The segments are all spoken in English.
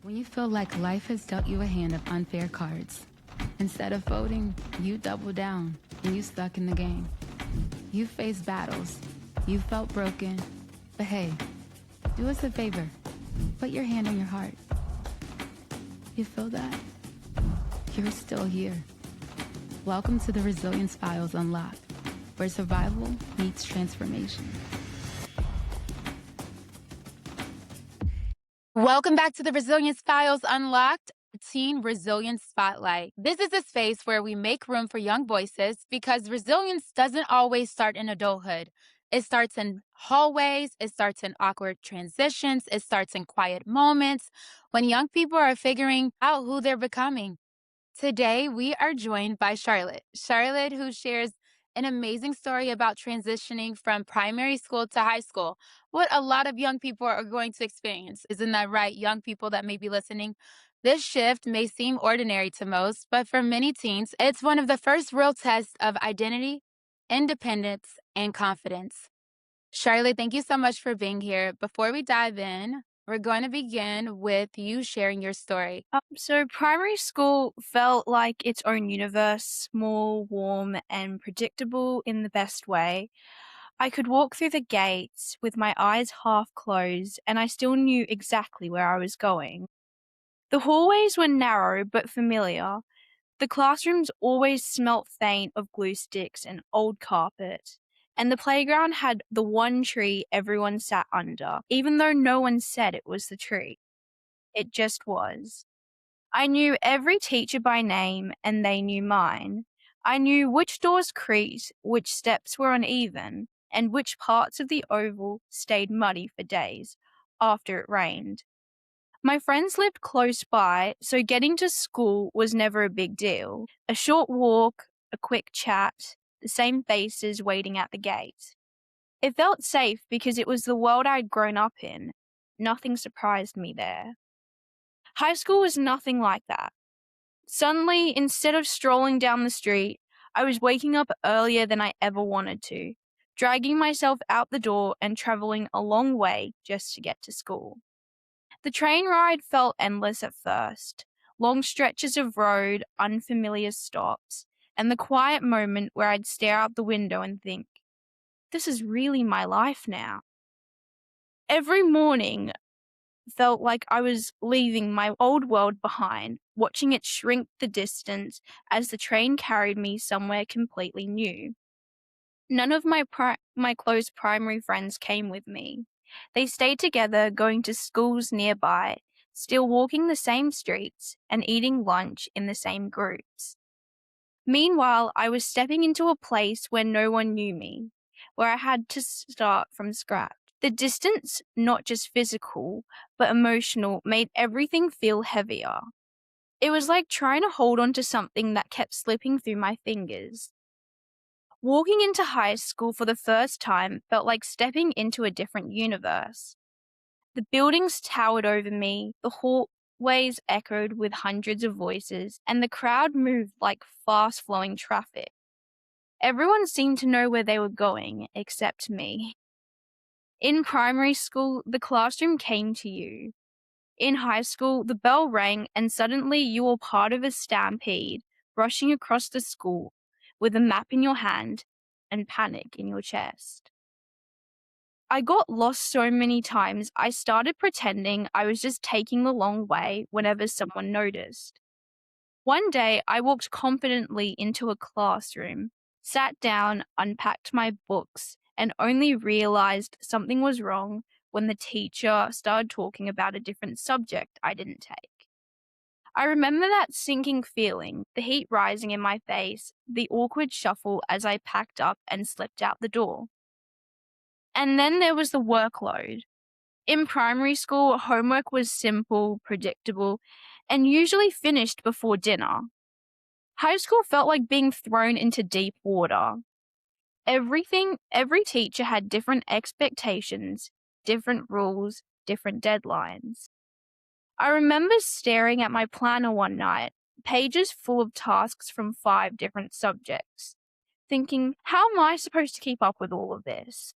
When you feel like life has dealt you a hand of unfair cards, instead of voting, you double down and you stuck in the game. You faced battles, you felt broken, but hey, do us a favor, put your hand on your heart. You feel that? You're still here. Welcome to the Resilience Files Unlocked, where survival meets transformation. Welcome back to the Resilience Files Unlocked Teen Resilience Spotlight. This is a space where we make room for young voices because resilience doesn't always start in adulthood. It starts in hallways, it starts in awkward transitions, it starts in quiet moments when young people are figuring out who they're becoming. Today, we are joined by Charlotte. Charlotte, who shares an amazing story about transitioning from primary school to high school, what a lot of young people are going to experience. Isn't that right, young people that may be listening? This shift may seem ordinary to most, but for many teens, it's one of the first real tests of identity, independence, and confidence. Charlotte, thank you so much for being here. Before we dive in, we're going to begin with you sharing your story. So primary school felt like its own universe, small, warm, and predictable in the best way. I could walk through the gates with my eyes half closed, and I still knew exactly where I was going. The hallways were narrow but familiar. The classrooms always smelt faint of glue sticks and old carpet. And the playground had the one tree everyone sat under, even though no one said it was the tree. It just was. I knew every teacher by name, and they knew mine. I knew which doors creaked, which steps were uneven, and which parts of the oval stayed muddy for days after it rained. My friends lived close by, so getting to school was never a big deal. A short walk, a quick chat, the same faces waiting at the gate. It felt safe because it was the world I'd grown up in. Nothing surprised me there. High school was nothing like that. Suddenly, instead of strolling down the street, I was waking up earlier than I ever wanted to, dragging myself out the door and traveling a long way just to get to school. The train ride felt endless at first, long stretches of road, unfamiliar stops, and the quiet moment where I'd stare out the window and think, this is really my life now. Every morning, felt like I was leaving my old world behind, watching it shrink the distance as the train carried me somewhere completely new. None of my close primary friends came with me. They stayed together, going to schools nearby, still walking the same streets and eating lunch in the same groups. Meanwhile, I was stepping into a place where no one knew me, where I had to start from scratch. The distance, not just physical, but emotional, made everything feel heavier. It was like trying to hold on to something that kept slipping through my fingers. Walking into high school for the first time felt like stepping into a different universe. The buildings towered over me, the hallways echoed with hundreds of voices, and the crowd moved like fast-flowing traffic. Everyone seemed to know where they were going, except me. In primary school, the classroom came to you. In high school, the bell rang and suddenly you were part of a stampede, rushing across the school with a map in your hand and panic in your chest. I got lost so many times, I started pretending I was just taking the long way whenever someone noticed. One day, I walked confidently into a classroom, sat down, unpacked my books, and only realized something was wrong when the teacher started talking about a different subject I didn't take. I remember that sinking feeling, the heat rising in my face, the awkward shuffle as I packed up and slipped out the door. And then there was the workload. In primary school, homework was simple, predictable, and usually finished before dinner. High school felt like being thrown into deep water. Every teacher had different expectations, different rules, different deadlines. I remember staring at my planner one night, pages full of tasks from 5 different subjects, thinking, how am I supposed to keep up with all of this?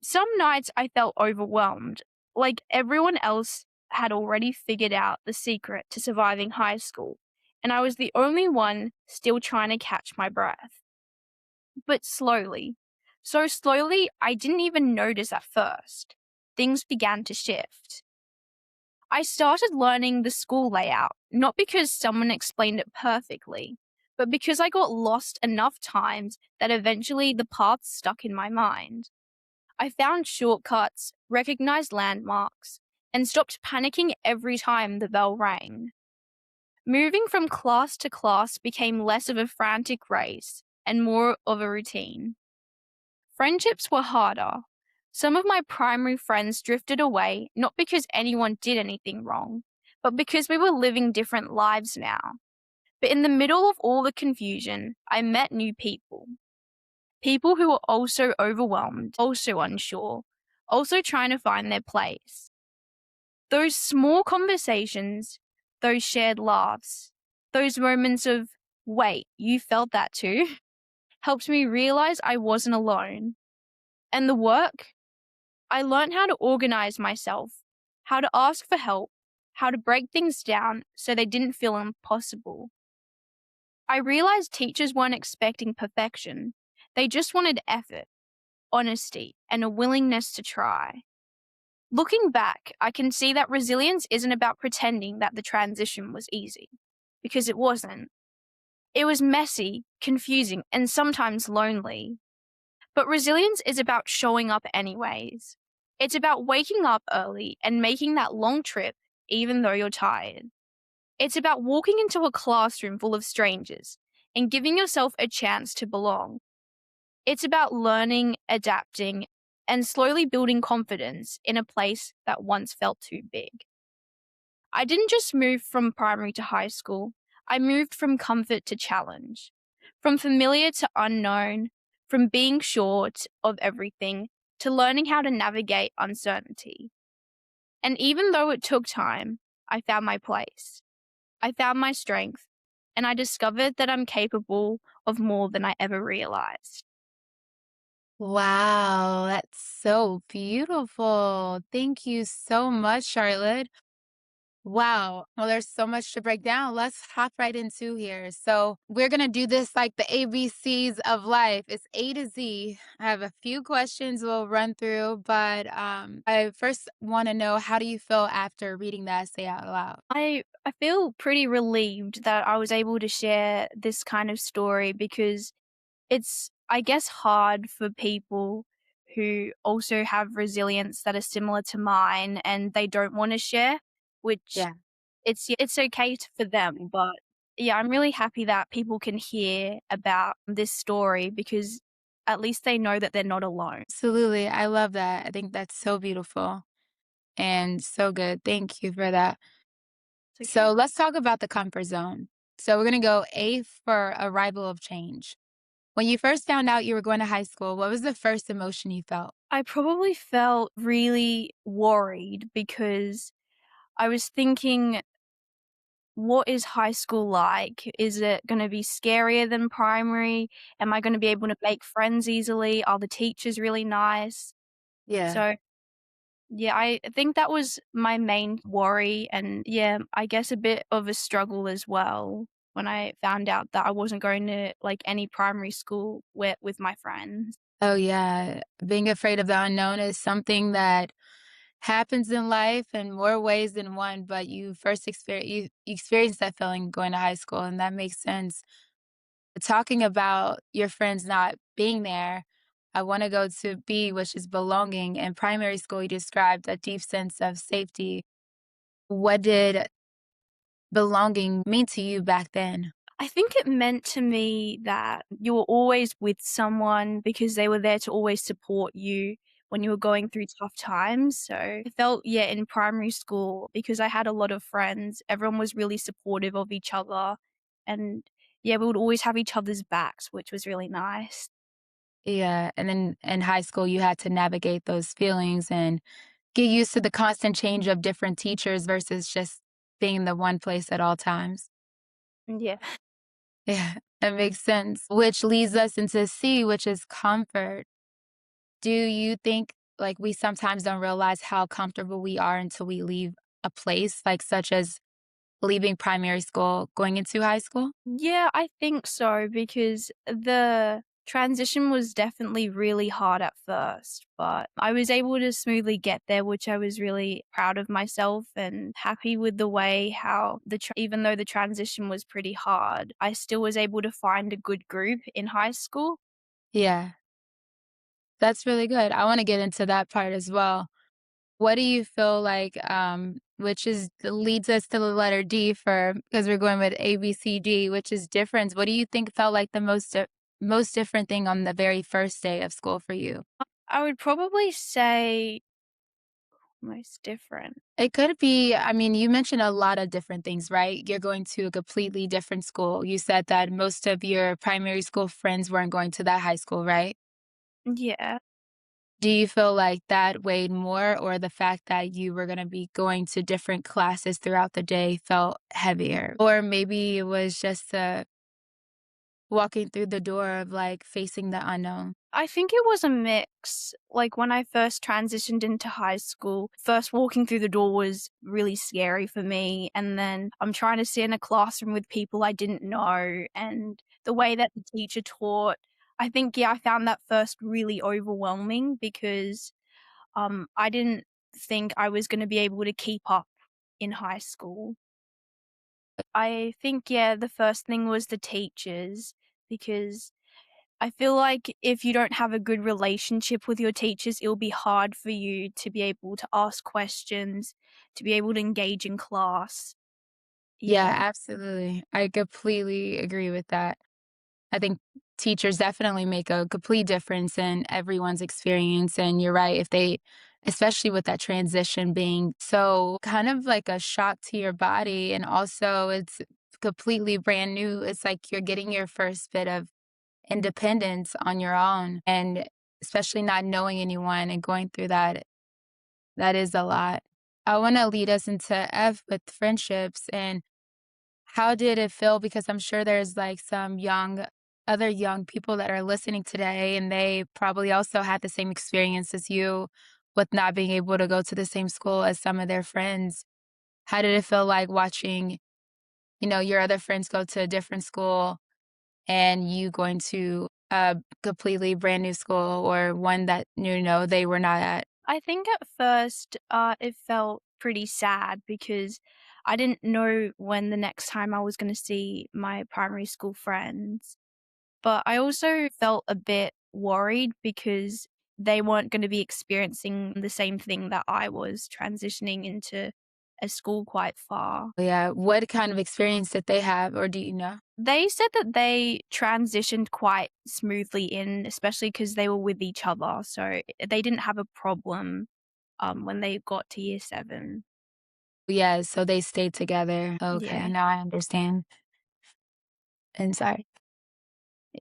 Some nights I felt overwhelmed, like everyone else had already figured out the secret to surviving high school, and I was the only one still trying to catch my breath. But slowly, so slowly I didn't even notice at first, things began to shift. I started learning the school layout, not because someone explained it perfectly, but because I got lost enough times that eventually the path stuck in my mind. I found shortcuts, recognized landmarks, and stopped panicking every time the bell rang. Moving from class to class became less of a frantic race and more of a routine. Friendships were harder. Some of my primary friends drifted away not because anyone did anything wrong, but because we were living different lives now. But in the middle of all the confusion, I met new people. People who were also overwhelmed, also unsure, also trying to find their place. Those small conversations, those shared laughs, those moments of, wait, you felt that too, helped me realize I wasn't alone. And the work, I learned how to organize myself, how to ask for help, how to break things down so they didn't feel impossible. I realized teachers weren't expecting perfection, they just wanted effort, honesty, and a willingness to try. Looking back, I can see that resilience isn't about pretending that the transition was easy, because it wasn't. It was messy, confusing, and sometimes lonely. But resilience is about showing up anyways. It's about waking up early and making that long trip, even though you're tired. It's about walking into a classroom full of strangers and giving yourself a chance to belong. It's about learning, adapting, and slowly building confidence in a place that once felt too big. I didn't just move from primary to high school, I moved from comfort to challenge, from familiar to unknown, from being short of everything to learning how to navigate uncertainty. And even though it took time, I found my place. I found my strength, and I discovered that I'm capable of more than I ever realized. Wow, that's so beautiful. Thank you so much, Charlotte. Wow. Well, there's so much to break down. Let's hop right into here. So, we're going to do this like the ABCs of life. It's A to Z. I have a few questions we'll run through, but I first want to know, how do you feel after reading the essay out loud? I feel pretty relieved that I was able to share this kind of story because it's, I guess, hard for people who also have resilience that is similar to mine and they don't want to share, which Yeah. it's okay for them. But yeah, I'm really happy that people can hear about this story because at least they know that they're not alone. Absolutely. I love that. I think that's so beautiful and so good. Thank you for that. It's So okay. let's talk about the comfort zone. So we're going to go A for arrival of change. When you first found out you were going to high school, what was the first emotion you felt? I probably felt really worried because I was thinking, what is high school like? Is it going to be scarier than primary? Am I going to be able to make friends easily? Are the teachers really nice? Yeah. So, yeah, I think that was my main worry. And yeah, I guess a bit of a struggle as well when I found out that I wasn't going to like any primary school with my friends. Oh, yeah. Being afraid of the unknown is something that happens in life in more ways than one, but you first you experienced that feeling going to high school, and that makes sense. Talking about your friends not being there, I want to go to B, which is belonging. In primary school, you described a deep sense of safety. What did belonging mean to you back then? I think it meant to me that you were always with someone because they were there to always support you when you were going through tough times. So I felt, yeah, in primary school, because I had a lot of friends, everyone was really supportive of each other. And yeah, we would always have each other's backs, which was really nice. Yeah, and then in high school, you had to navigate those feelings and get used to the constant change of different teachers versus just being in the one place at all times. And yeah. Yeah, that makes sense. Which leads us into C, which is comfort. Do you think like we sometimes don't realize how comfortable we are until we leave a place, like such as leaving primary school, going into high school? Yeah, I think so because the transition was definitely really hard at first, but I was able to smoothly get there, which I was really proud of myself and happy with the way how even though the transition was pretty hard, I still was able to find a good group in high school. Yeah, that's really good. I wanna get into that part as well. What do you feel like, which is leads us to the letter D for because we're going with A, B, C, D, which is difference. What do you think felt like the most different thing on the very first day of school for you? I would probably say most different. It could be I mean, you mentioned a lot of different things, right? You're going to a completely different school. You said that most of your primary school friends weren't going to that high school, right? Yeah. Do you feel like that weighed more or the fact that you were gonna be going to different classes throughout the day felt heavier? Or maybe it was just, walking through the door of, like, facing the unknown? I think it was a mix. Like when I first transitioned into high school, first walking through the door was really scary for me. And then I'm trying to sit in a classroom with people I didn't know. And the way that the teacher taught, I think, yeah, I found that first really overwhelming because I didn't think I was going to be able to keep up in high school. I think, yeah, the first thing was the teachers because I feel like if you don't have a good relationship with your teachers, it'll be hard for you to be able to ask questions, to be able to engage in class. Yeah, Yeah. absolutely. I completely agree with that. I think teachers definitely make a complete difference in everyone's experience, and you're right, if they especially with that transition being so kind of like a shock to your body, and also it's completely brand new, it's like you're getting your first bit of independence on your own, and especially not knowing anyone and going through that, that is a lot. I wanna lead us into F with friendships, and how did it feel? Because I'm sure there's, like, some other young people that are listening today, and they probably also had the same experience as you with not being able to go to the same school as some of their friends. How did it feel like watching, your other friends go to a different school and you going to a completely brand new school or one that, they were not at? I think at first, it felt pretty sad because I didn't know when the next time I was going to see my primary school friends. But I also felt a bit worried because they weren't going to be experiencing the same thing that I was transitioning into a school quite far. Yeah, what kind of experience did they have, or do you know? They said that they transitioned quite smoothly in, especially because they were with each other. So they didn't have a problem when they got to year seven. Yeah, so they stayed together. Okay, Yeah. now I understand. And sorry.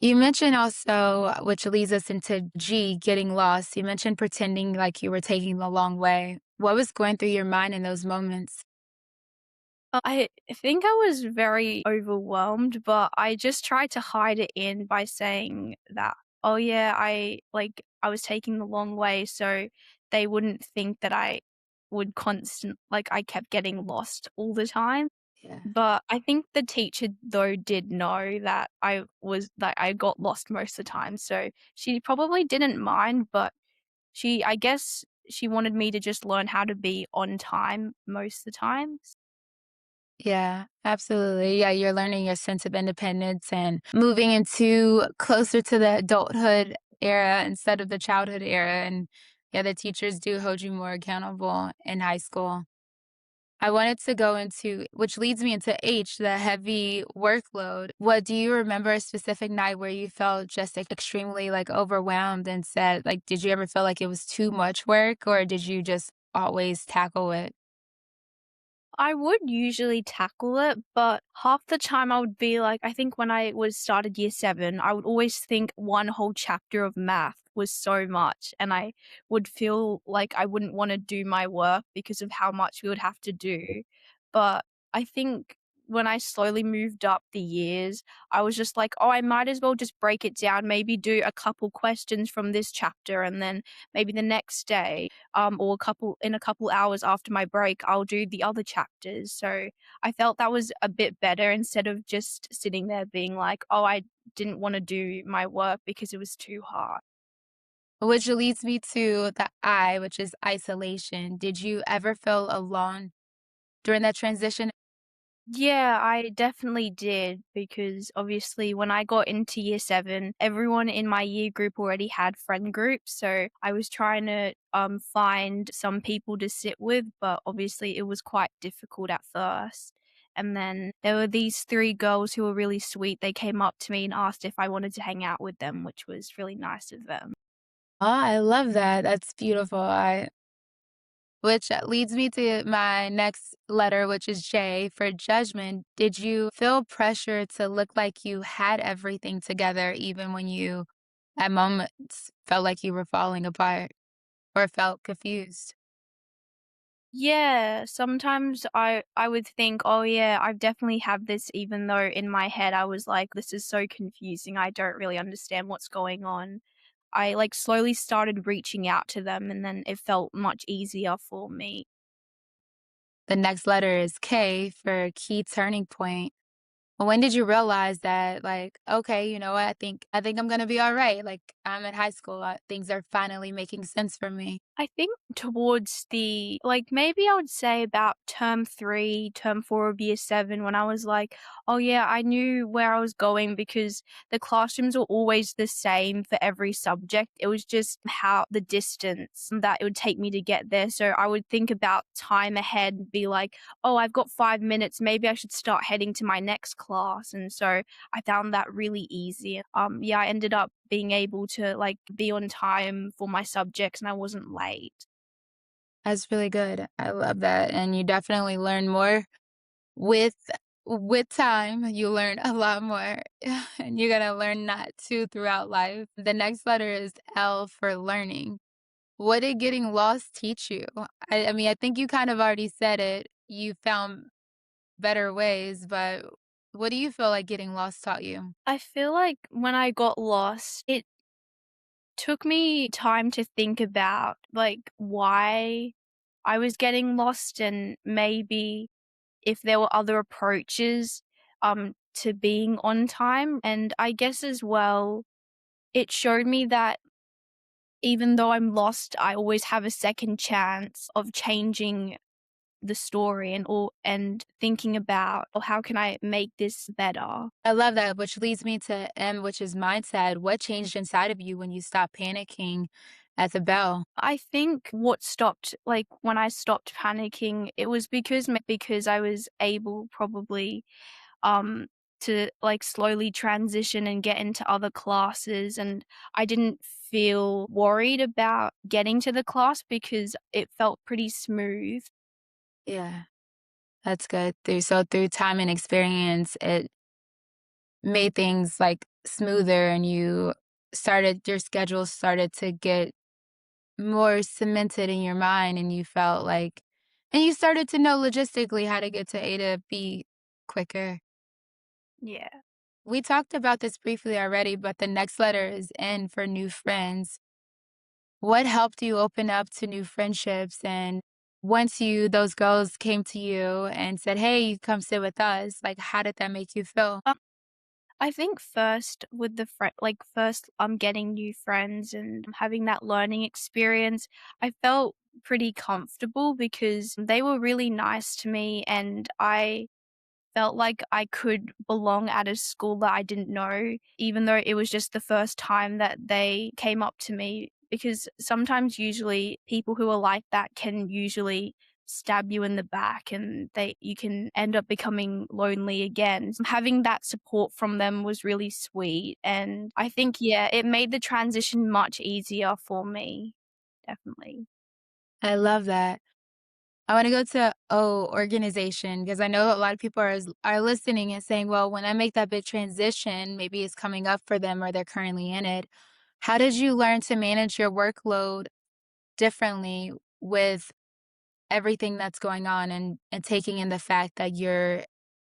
You mentioned also, which leads us into G, getting lost. You mentioned pretending like you were taking the long way. What was going through your mind in those moments? I think I was very overwhelmed, but I just tried to hide it in by saying that, "Oh, yeah, I was taking the long way," so they wouldn't think that I would I kept getting lost all the time. Yeah. But I think the teacher, though, did know that I got lost most of the time, so she probably didn't mind, but I guess she wanted me to just learn how to be on time most of the times. Yeah, absolutely. Yeah, you're learning your sense of independence and moving into closer to the adulthood era instead of the childhood era. And yeah, the teachers do hold you more accountable in high school. I wanted to go into which leads me into H, the heavy workload. What do you remember a specific night where you felt just extremely like overwhelmed and said, like, did you ever feel like it was too much work or did you just always tackle it? I would usually tackle it, but half the time I would be like I think when I was started year 7, I would always think one whole chapter of math was so much, and I would feel like I wouldn't wanna do my work because of how much we would have to do. But I think when I slowly moved up the years, I was just like, "Oh, I might as well just break it down, maybe do a couple questions from this chapter, and then maybe the next day, or a couple hours after my break, I'll do the other chapters." So, I felt that was a bit better instead of just sitting there being like, "Oh, I didn't wanna do my work because it was too hard." Which leads me to the I, which is isolation. Did you ever feel alone during that transition? Yeah, I definitely did because obviously when I got into year 7, everyone in my year group already had friend groups, so I was trying to find some people to sit with, but obviously it was quite difficult at first. And then there were these 3 girls who were really sweet. They came up to me and asked if I wanted to hang out with them, which was really nice of them. Oh, I love that. That's beautiful. Which leads me to my next letter, which is J for judgment. Did you feel pressure to look like you had everything together, even when you, at moments, felt like you were falling apart or felt confused? Yeah, sometimes I would think, "Oh yeah, I definitely have this," even though in my head I was like, "This is so confusing. I don't really understand what's going on." I like slowly started reaching out to them and then it felt much easier for me. The next letter is K for key turning point. When did you realize that, like, okay, you know what? I think I'm gonna be all right. Like, I'm in high school. Things are finally making sense for me. I think towards maybe I would say about term 3, term 4 of year 7 when I was like, "Oh, yeah, I knew where I was going," because the classrooms were always the same for every subject. It was just how the distance that it would take me to get there. So I would think about time ahead and be like, "Oh, I've got 5 minutes. Maybe I should start heading to my next class." And so I found that really easy. Yeah, I ended up being able to like be on time for my subjects and I wasn't late. That's really good. I love that. And you definitely learn more with time. You learn a lot more. And you're gonna learn that too throughout life. The next letter is L for learning. What did getting lost teach you? I mean, I think you kind of already said it. You found better ways, but what do you feel like getting lost taught you? I feel like when I got lost, it took me time to think about like why I was getting lost and maybe if there were other approaches to being on time. And I guess as well, it showed me that even though I'm lost, I always have a second chance of changing the story and thinking about, "Oh, how can I make this better?" I love that, which leads me to M, which is mindset. What changed inside of you when you stopped panicking at the bell? I think what stopped when I stopped panicking, it was because I was able probably, um, to, like, slowly transition and get into other classes, and I didn't feel worried about getting to the class because it felt pretty smooth. Yeah, that's good. Through time and experience, it made things like smoother and your schedule started to get more cemented in your mind and and you started to know logistically how to get to A to B quicker. Yeah. We talked about this briefly already, but the next letter is N for new friends. What helped you open up to new friendships? And once those girls came to you and said, "Hey, you come sit with us," like, how did that make you feel? I think first with the first I'm getting new friends and having that learning experience, I felt pretty comfortable because they were really nice to me and I felt like I could belong at a school that I didn't know, even though it was just the first time that they came up to me. Because sometimes, usually, people who are like that can usually stab you in the back and you can end up becoming lonely again. Having that support from them was really sweet. And I think, yeah, it made the transition much easier for me. Definitely. I love that. I want to go to O, organization, because I know a lot of people are listening and saying, well, when I make that big transition, maybe it's coming up for them or they're currently in it. How did you learn to manage your workload differently with everything that's going on and taking in the fact that you're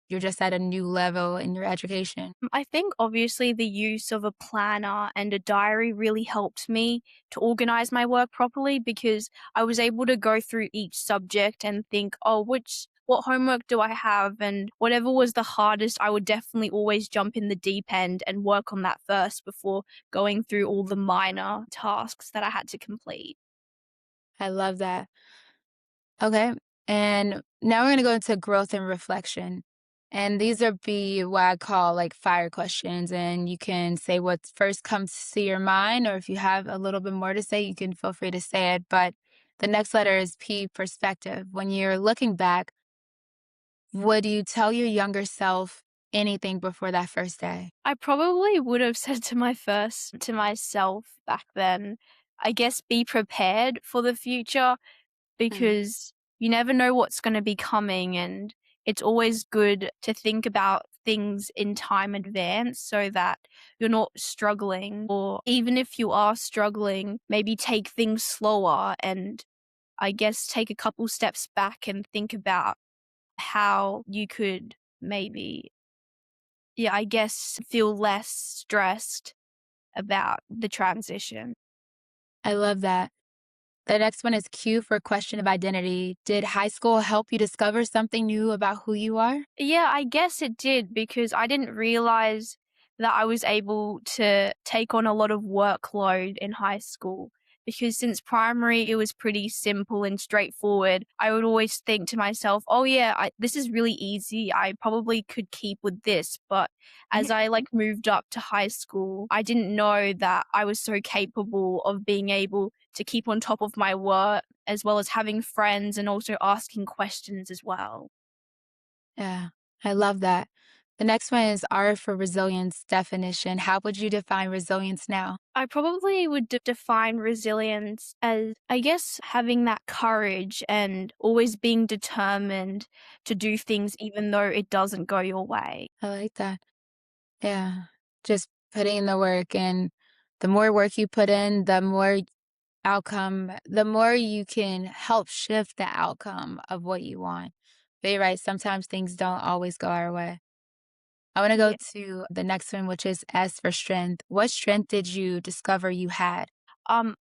you're just at a new level in your education? I think obviously the use of a planner and a diary really helped me to organize my work properly because I was able to go through each subject and think, oh, what homework do I have? And whatever was the hardest, I would definitely always jump in the deep end and work on that first before going through all the minor tasks that I had to complete. I love that. Okay. And now we're going to go into growth and reflection. And these are be what I call like fire questions. And you can say what first comes to your mind, or if you have a little bit more to say, you can feel free to say it. But the next letter is P, perspective. When you're looking back, would you tell your younger self anything before that first day? I probably would have said to myself back then, I guess be prepared for the future Mm. because you never know what's going to be coming, and it's always good to think about things in time advance so that you're not struggling, or even if you are struggling, maybe take things slower and I guess take a couple steps back and think about how you could maybe, yeah, I guess feel less stressed about the transition. I love that. The next one is Q for question of identity. Did high school help you discover something new about who you are? Yeah, I guess it did because I didn't realize that I was able to take on a lot of workload in high school. Because since primary, it was pretty simple and straightforward. I would always think to myself, oh, yeah, this is really easy. I probably could keep with this. But as I moved up to high school, I didn't know that I was so capable of being able to keep on top of my work as well as having friends and also asking questions as well. Yeah, I love that. The next one is R for resilience definition. How would you define resilience now? I probably would define resilience as, I guess, having that courage and always being determined to do things even though it doesn't go your way. I like that. Yeah, just putting in the work. And the more work you put in, the more you can help shift the outcome of what you want. But you're right, sometimes things don't always go our way. I want to go Yeah. to the next one, which is S for strength. What strength did you discover you had?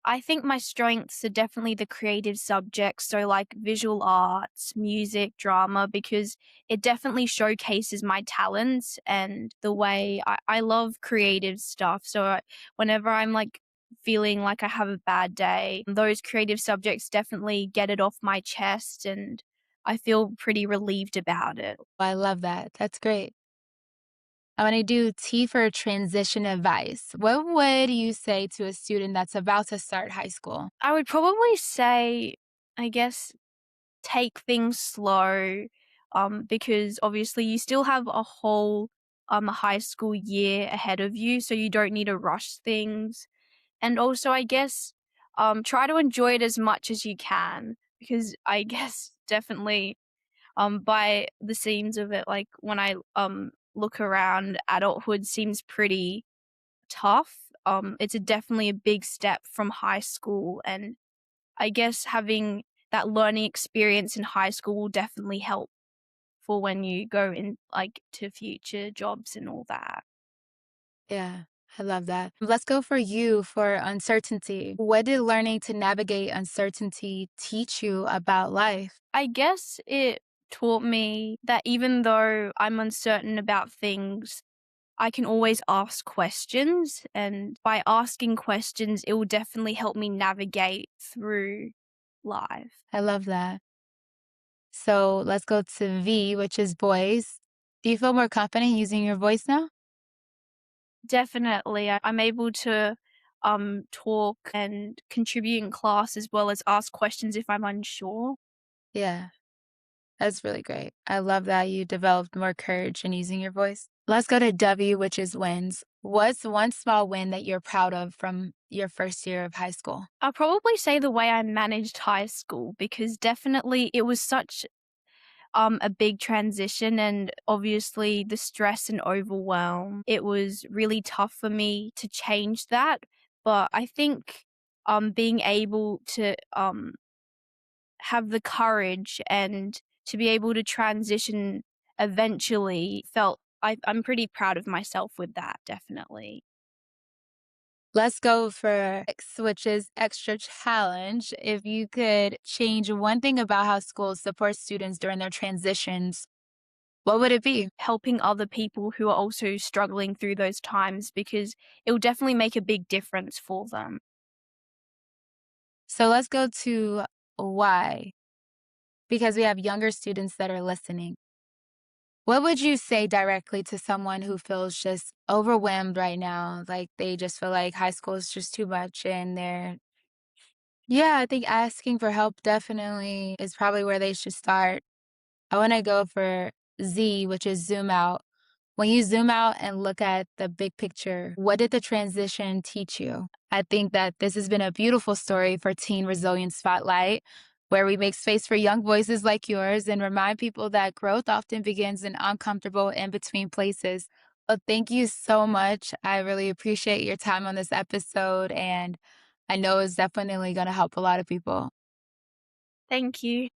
I think my strengths are definitely the creative subjects, so like visual arts, music, drama, because it definitely showcases my talents and the way I love creative stuff. So whenever I'm feeling like I have a bad day, those creative subjects definitely get it off my chest and I feel pretty relieved about it. I love that. That's great. I want to do T for transition advice. What would you say to a student that's about to start high school? I would probably say, I guess, take things slow, because obviously you still have a whole high school year ahead of you, so you don't need to rush things. And also, I guess, try to enjoy it as much as you can, because I guess definitely, by the seams of it, like when I look around, adulthood seems pretty tough. It's definitely a big step from high school, and I guess having that learning experience in high school will definitely help for when you go in to future jobs and all that. Yeah, I love that. Let's go for you for uncertainty. What did learning to navigate uncertainty teach you about life? I guess it taught me that even though I'm uncertain about things, I can always ask questions, and by asking questions, it will definitely help me navigate through life. I love that. So let's go to V, which is voice. Do you feel more confident using your voice now? Definitely. I'm able to talk and contribute in class as well as ask questions if I'm unsure. Yeah, that's really great. I love that you developed more courage in using your voice. Let's go to W, which is wins. What's one small win that you're proud of from your first year of high school? I'll probably say the way I managed high school because definitely it was such a big transition, and obviously the stress and overwhelm. It was really tough for me to change that, but I think being able to have the courage and to be able to transition eventually I'm pretty proud of myself with that, definitely. Let's go for Switch's extra challenge. If you could change one thing about how schools support students during their transitions, what would it be? Helping other people who are also struggling through those times because it will definitely make a big difference for them. So let's go to why, because we have younger students that are listening. What would you say directly to someone who feels just overwhelmed right now? Like they just feel like high school is just too much and yeah, I think asking for help definitely is probably where they should start. I want to go for Z, which is zoom out. When you zoom out and look at the big picture, what did the transition teach you? I think that this has been a beautiful story for Teen Resilience Spotlight, where we make space for young voices like yours and remind people that growth often begins in uncomfortable in between places. Well, thank you so much. I really appreciate your time on this episode, and I know it's definitely going to help a lot of people. Thank you.